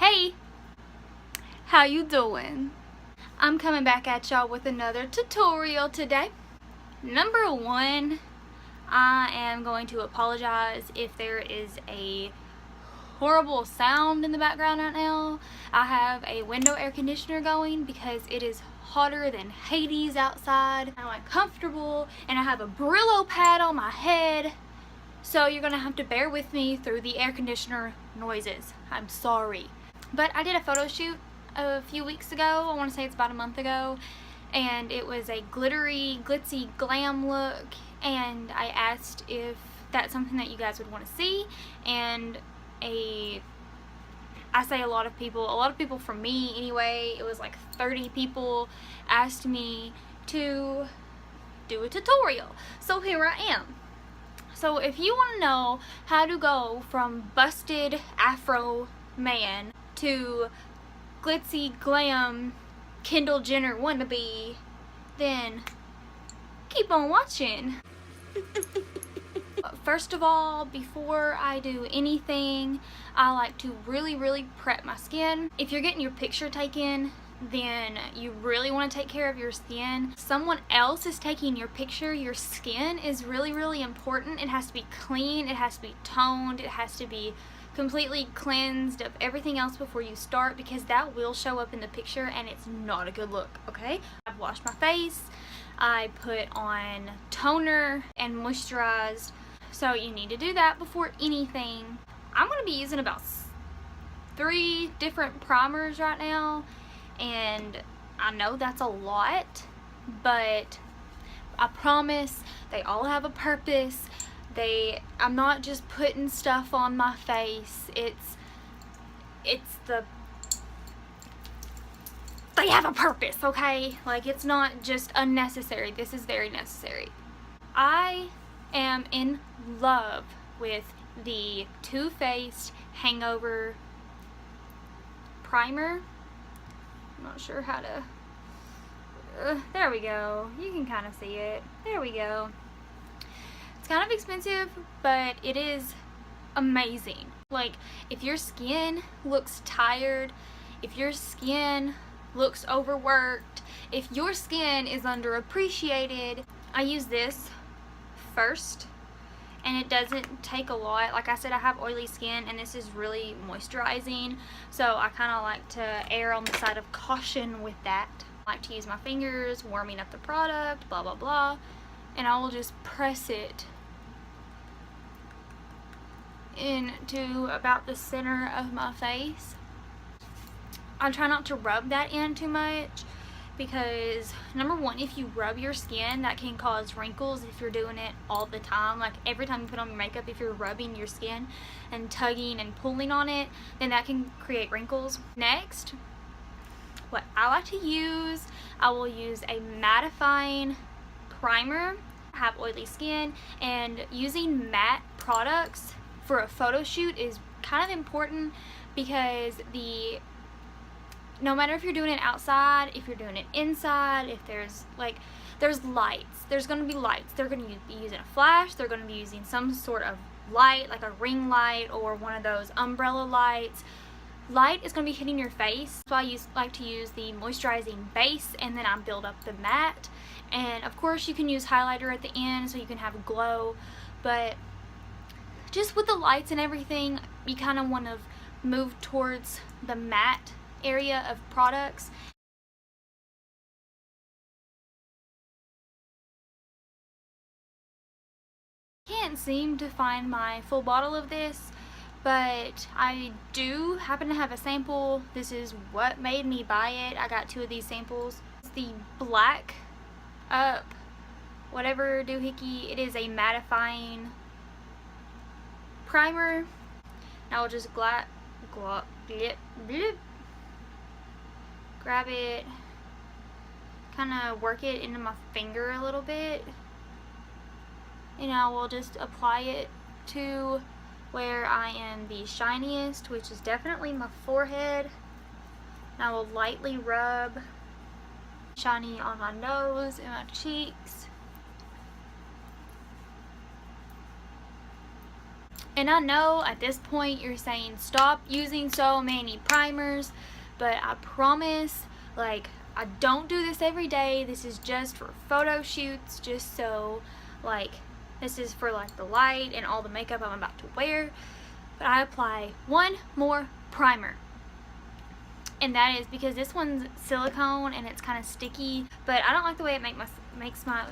Hey, how you doing? I'm coming back at y'all with another tutorial today. Number one, I am going to apologize if there is a horrible sound in the background right now. I have a window air conditioner going because it is hotter than Hades outside. I'm uncomfortable and I have a Brillo pad on my head. So you're gonna have to bear with me through the air conditioner noises. I'm sorry. But I did a photo shoot a few weeks ago. I want to say it's about a month ago. And it was a glittery, glitzy glam look. And I asked if that's something that you guys would want to see. And I say a lot of people from me anyway, it was like 30 people asked me to do a tutorial. So here I am. So if you want to know how to go from busted Afro man to glitzy glam Kendall Jenner wannabe, then keep on watching. First of all, before I do anything, I like to really prep my skin. If you're getting your picture taken, then you really want to take care of your skin. Someone else is taking your picture. Your skin is really important. It has to be clean, it has to be toned, it has to be completely cleansed of everything else before you start, because that will show up in the picture and it's not a good look, okay? I've washed my face, I put on toner and moisturized, so you need to do that before anything. I'm going to be using about 3 different primers right now, and I know that's a lot, but I promise they all have a purpose. I'm not just putting stuff on my face. They have a purpose, okay? Like, it's not just unnecessary. This is very necessary. I am in love with the Too Faced Hangover primer. I'm not sure how to... there we go. You can kind of see it. There we go. It's kind of expensive, but it is amazing. Like, if your skin looks tired, if your skin looks overworked, if your skin is underappreciated, I use this first, and it doesn't take a lot. Like I said, I have oily skin, and this is really moisturizing, so I kind of like to err on the side of caution with that. I like to use my fingers, warming up the product, blah blah blah, and I will just press it into about the center of my face. I try not to rub that in too much, because number one, if you rub your skin, that can cause wrinkles if you're doing it all the time. Like, every time you put on your makeup, if you're rubbing your skin and tugging and pulling on it, then that can create wrinkles. Next, what I like to use, I will use a mattifying primer. I have oily skin, and using matte products for a photo shoot is kind of important, because no matter if you're doing it outside, if you're doing it inside, if there's lights, there's going to be lights. They're going to be using a flash, they're going to be using some sort of light, like a ring light or one of those umbrella lights. Light is going to be hitting your face, so I like to use the moisturizing base, and then I build up the matte. And of course you can use highlighter at the end so you can have a glow, but just with the lights and everything, you kind of want to move towards the matte area of products. Can't seem to find my full bottle of this, but I do happen to have a sample. This is what made me buy it. I got 2 of these samples. It's the Black Up whatever doohickey. It is a mattifying primer. Now I'll just grab it, kind of work it into my finger a little bit, and I will just apply it to where I am the shiniest, which is definitely my forehead. And I will lightly rub shiny on my nose and my cheeks. And I know at this point you're saying stop using so many primers, but I promise, like, I don't do this every day. This is just for photo shoots, just so, like, this is for like the light and all the makeup I'm about to wear. But I apply one more primer, and that is because this one's silicone and it's kind of sticky, but I don't like the way it makes my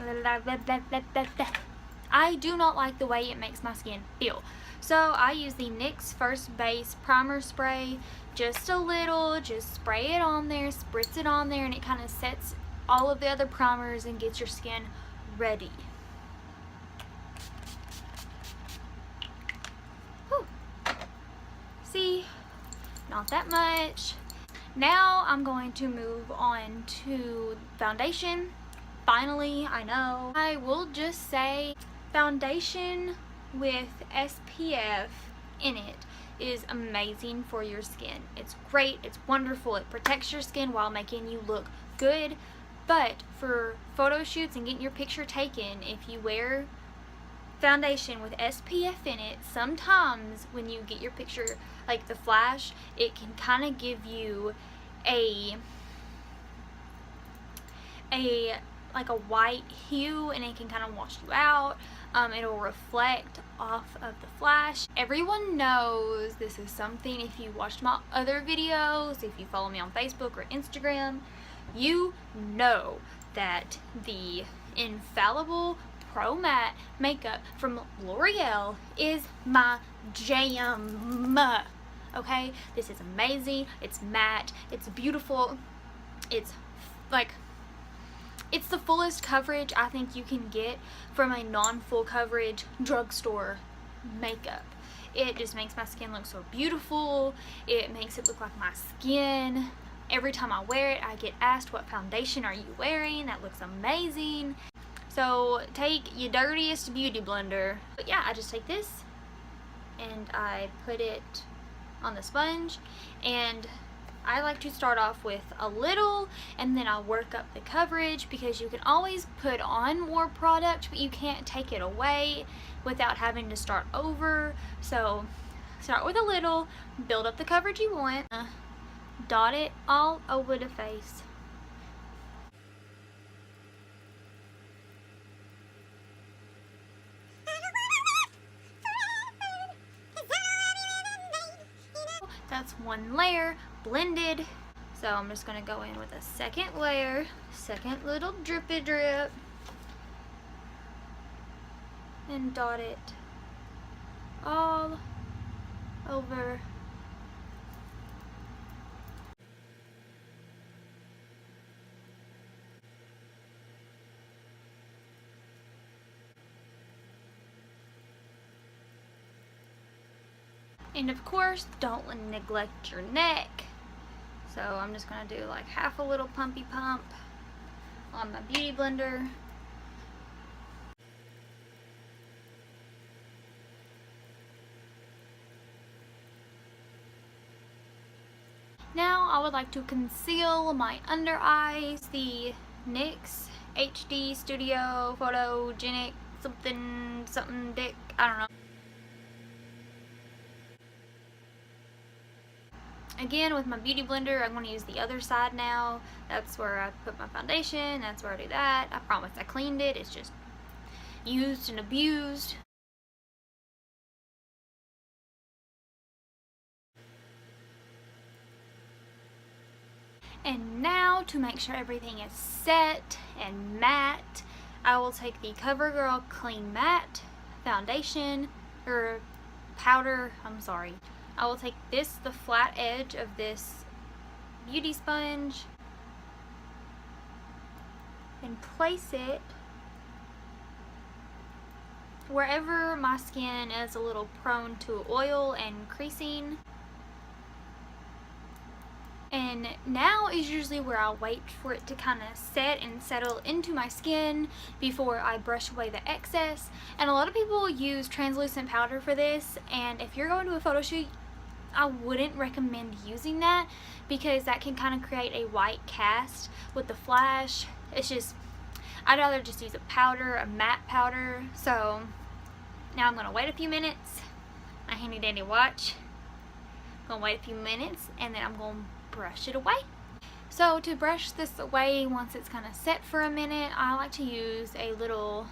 I do not like the way it makes my skin feel. So I use the NYX First Base Primer Spray, just a little, just spray it on there, spritz it on there, and it kind of sets all of the other primers and gets your skin ready. Whew. See, not that much. Now I'm going to move on to foundation. Finally, I know. I will just say foundation with SPF in it is amazing for your skin. It's great, it's wonderful, it protects your skin while making you look good. But for photo shoots and getting your picture taken, if you wear foundation with SPF in it, sometimes when you get your picture, like the flash, it can kind of give you a like a white hue, and it can kind of wash you out. It'll reflect off of the flash. Everyone knows this is something, if you watched my other videos, if you follow me on Facebook or Instagram, you know that the Infallible Pro Matte makeup from L'Oreal is my jam. Okay, this is amazing. It's matte, it's beautiful, it's like, it's the fullest coverage I think you can get from a non-full coverage drugstore makeup. It just makes my skin look so beautiful. It makes it look like my skin. Every time I wear it, I get asked, what foundation are you wearing? That looks amazing. So take your dirtiest beauty blender. But yeah, I just take this and I put it on the sponge, and I like to start off with a little and then I'll work up the coverage, because you can always put on more product but you can't take it away without having to start over. So start with a little, build up the coverage you want, dot it all over the face. That's one layer blended. So I'm just going to go in with a second layer, second little drippy drip, and dot it all over. And of course, don't neglect your neck. So I'm just going to do like half a little pumpy pump on my beauty blender. Now I would like to conceal my under eyes. The NYX HD Studio Photogenic something dick, I don't know. Again, with my beauty blender, I'm going to use the other side now. That's where I put my foundation. That's where I do that. I promise I cleaned it. It's just used and abused. And now, to make sure everything is set and matte, I will take the CoverGirl Clean Matte Foundation, or powder, I'm sorry. I will take this, the flat edge of this beauty sponge, and place it wherever my skin is a little prone to oil and creasing. And now is usually where I'll wait for it to kind of set and settle into my skin before I brush away the excess. And a lot of people use translucent powder for this, and if you're going to a photo shoot, I wouldn't recommend using that, because that can kind of create a white cast with the flash. It's just, I'd rather just use a powder, a matte powder. So now I'm going to wait a few minutes. my handy dandy watch. Gonna wait a few minutes and then I'm gonna brush it away. So to brush this away, once it's kind of set for a minute, I like to use a little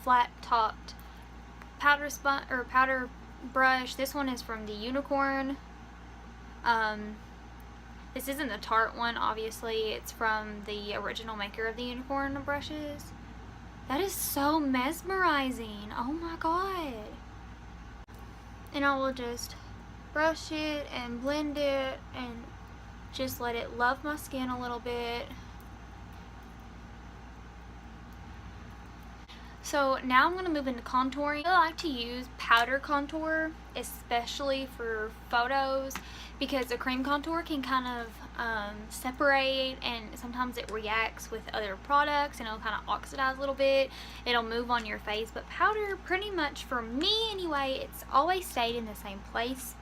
flat topped powder brush. This one is from the Unicorn. This isn't the Tarte one, obviously. It's from the original maker of the Unicorn brushes. That is so mesmerizing. Oh my god. And I will just brush it and blend it and just let it love my skin a little bit. So now I'm going to move into contouring. I like to use powder contour, especially for photos, because a cream contour can kind of separate, and sometimes it reacts with other products and it'll kind of oxidize a little bit. It'll move on your face, but powder, pretty much for me anyway, it's always stayed in the same place.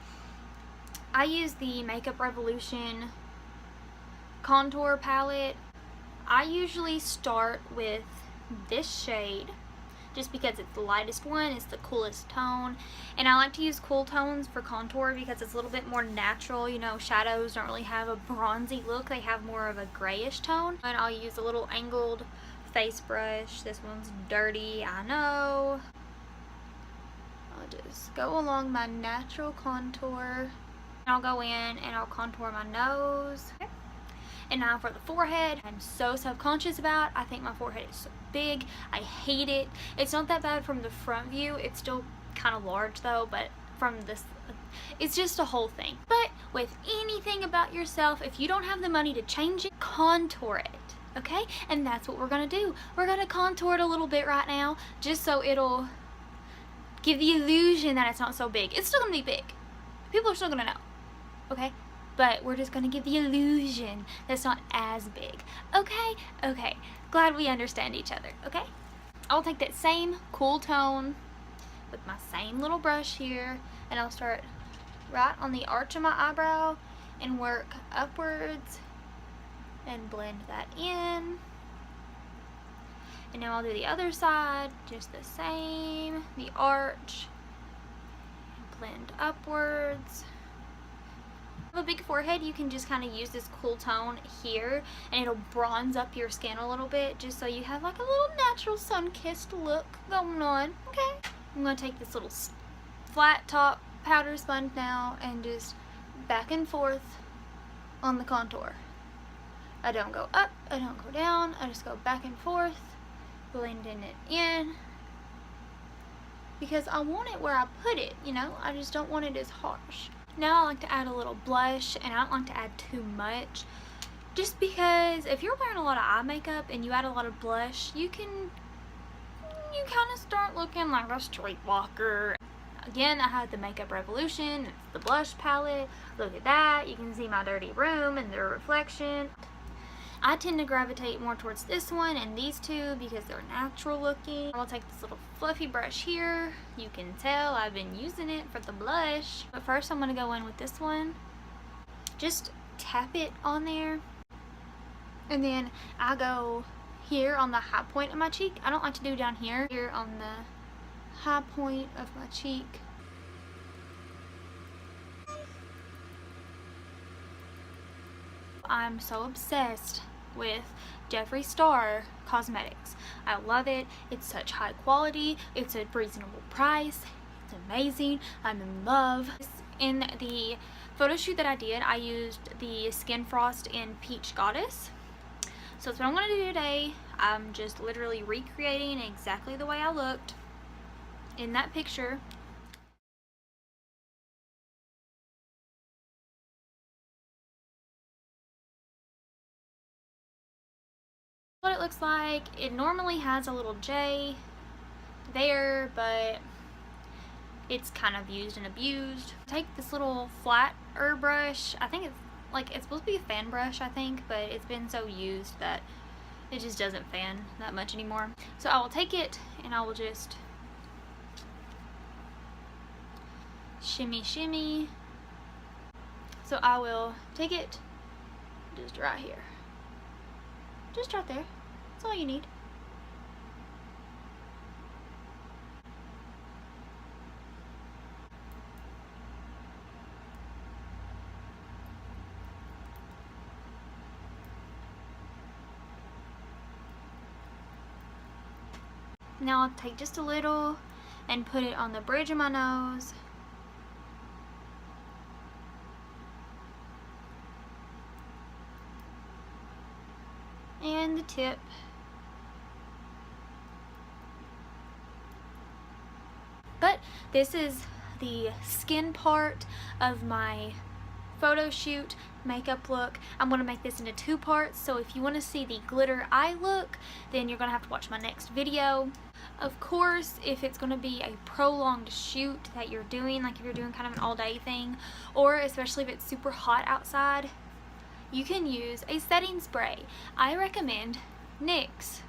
I use the Makeup Revolution contour palette. I usually start with this shade just because it's the lightest one, it's the coolest tone, and I like to use cool tones for contour because it's a little bit more natural. You know, shadows don't really have a bronzy look, they have more of a grayish tone. And I'll use a little angled face brush. This one's dirty, I know. I'll just go along my natural contour. I'll go in and I'll contour my nose. Okay. And now for the forehead, I'm so self-conscious about. I think my forehead is so big. I hate it. It's not that bad from the front view. It's still kind of large though, but from this, it's just a whole thing. But with anything about yourself, if you don't have the money to change it, contour it, okay? And that's what we're gonna do. We're gonna contour it a little bit right now, just so it'll give the illusion that it's not so big. It's still gonna be big. People are still gonna know, okay? But we're just going to give the illusion that it's not as big. Okay? Okay. Glad we understand each other. Okay? I'll take that same cool tone with my same little brush here, and I'll start right on the arch of my eyebrow and work upwards and blend that in. And now I'll do the other side, just the same, the arch, and blend upwards. A big forehead, you can just kind of use this cool tone here and it'll bronze up your skin a little bit, just so you have like a little natural sun-kissed look going on. Okay, I'm going to take this little flat top powder sponge now and just back and forth on the contour. I don't go up, I don't go down, I just go back and forth, blending it in, because I want it where I put it, you know, I just don't want it as harsh. Now I like to add a little blush, and I don't like to add too much, just because if you're wearing a lot of eye makeup and you add a lot of blush, you kind of start looking like a streetwalker. Again, I have the Makeup Revolution, it's the blush palette. Look at that, you can see my dirty room and the reflection. I tend to gravitate more towards this one and these two because they're natural looking. I'll take this little fluffy brush here. You can tell I've been using it for the blush. But first I'm going to go in with this one. Just tap it on there. And then I go here on the high point of my cheek. I don't like to do down here. Here on the high point of my cheek. I'm so obsessed with Jeffree Star Cosmetics. I love it. It's such high quality. It's a reasonable price. It's amazing. I'm in love. In the photo shoot that I did, I used the Skin Frost in Peach Goddess. So that's what I'm going to do today. I'm just literally recreating exactly the way I looked in that picture. What it looks like. It normally has a little J there, but it's kind of used and abused. Take this little flatter brush. I think it's supposed to be a fan brush, I think, but it's been so used that it just doesn't fan that much anymore. So I will take it and I will just shimmy shimmy. So I will take it just right here. Just right there. That's all you need. Now I'll take just a little and put it on the bridge of my nose. And the tip. But this is the skin part of my photo shoot makeup look. I'm going to make this into 2 parts, so if you want to see the glitter eye look, then you're going to have to watch my next video. Of course, if it's going to be a prolonged shoot that you're doing, like if you're doing kind of an all-day thing, or especially if it's super hot outside, you can use a setting spray. I recommend NYX.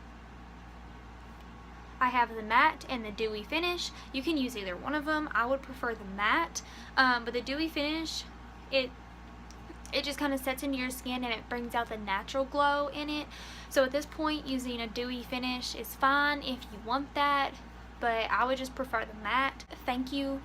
I have the matte and the dewy finish. You can use either one of them. I would prefer the matte, but the dewy finish, it just kind of sets into your skin and it brings out the natural glow in it. So at this point, using a dewy finish is fine if you want that, but I would just prefer the matte. Thank you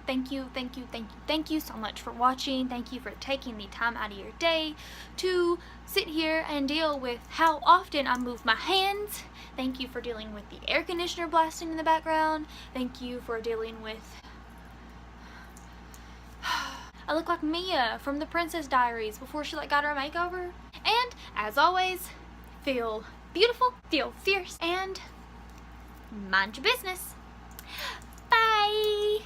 so much for watching. Thank you for taking the time out of your day to sit here and deal with how often I move my hands. Thank you for dealing with the air conditioner blasting in the background. Thank you for dealing with... I look like Mia from the Princess Diaries before she got her makeover. And as always, feel beautiful, feel fierce, and mind your business. Bye!